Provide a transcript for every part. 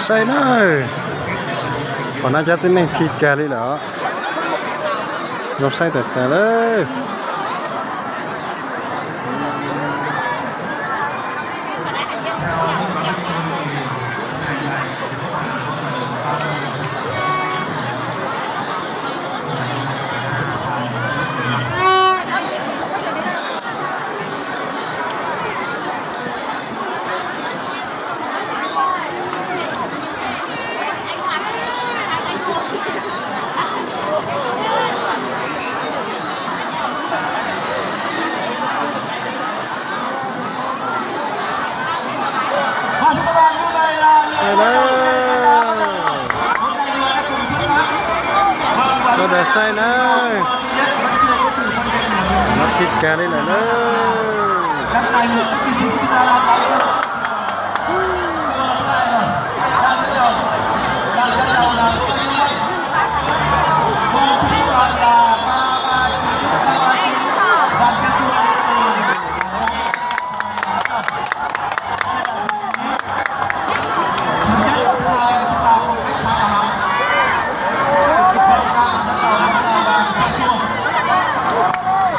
say nó còn nó chắc tính nên khi kè đi đó nó say thật đấy sao để say nữa nó thịt cá đây này nữa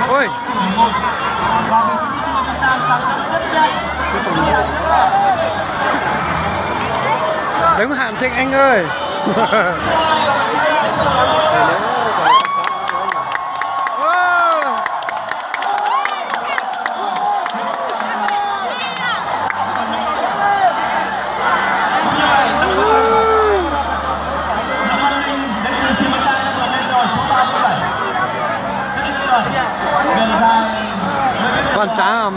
ôi đừng hạn chế anh ơi con cá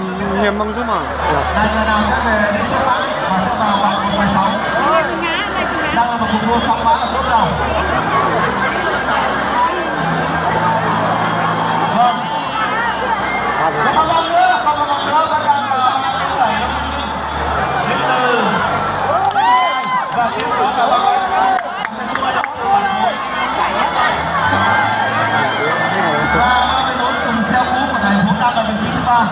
nhầm băng giúp mà này người nào sẽ về đi xuất phát và sẽ vào bằng 16 đang là một cuộc đua sóng vã ở lúc đầu. Vâng. Còn một vòng nữa vẫn đang là 7 đến từ và tiếp đó là băng và 34 dùng xe cũ của thành phố đang ở vị trí thứ 3.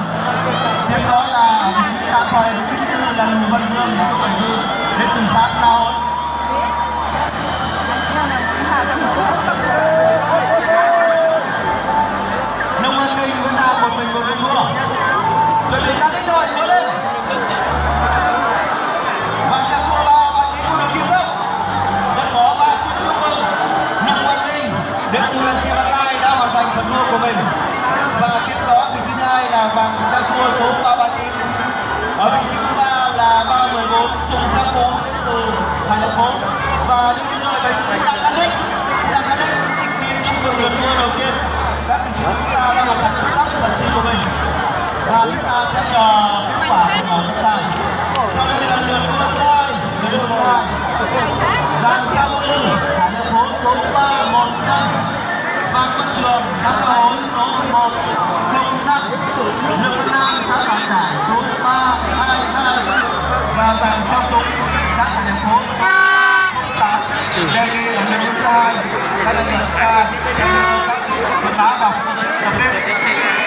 Tiếp đó là xã Thoại vị trí thứ 4 là Lù Văn Vương số 74 đến từ xã Na Hốt. Nông An Kinh vẫn đang một mình đua. Chuẩn bị cán đích rồi, cố lên. Và chặng đua 3 và chỉ đua được kịp đâu. Vẫn có 3 chiếc đua quân. Nông An Kinh đến từ huyện Simacai đã hoàn thành phần đua của mình. Và tiếp đó vị trí thứ 2 là Vàng Gia Xua số 339. Ở vị trí thứ 3 là 314 Sùng Giang Cố từ thành phố. Và đứng trên đội 79 Đặng Cát Đích. Team chúc mừng lượt đua đầu tiên. Các vị trí chúng ta đang hoàn thành xuất sắc phần thi của mình. Và chúng ta sẽ chờ kết quả của chúng ta. Sau đây là lượt đua thứ 2. Giang Giang Cố thành phố số 315. Phan Văn Trường, xã Cao Hối số 105, Lương Nam, xã Bản Cải số 322 và Vàng Sao Súng, xã thành phố 8. Đề nghị ở lượt thứ 2, xã Tân Nhật Ca, sẽ đưa các quần đá vào tập kết.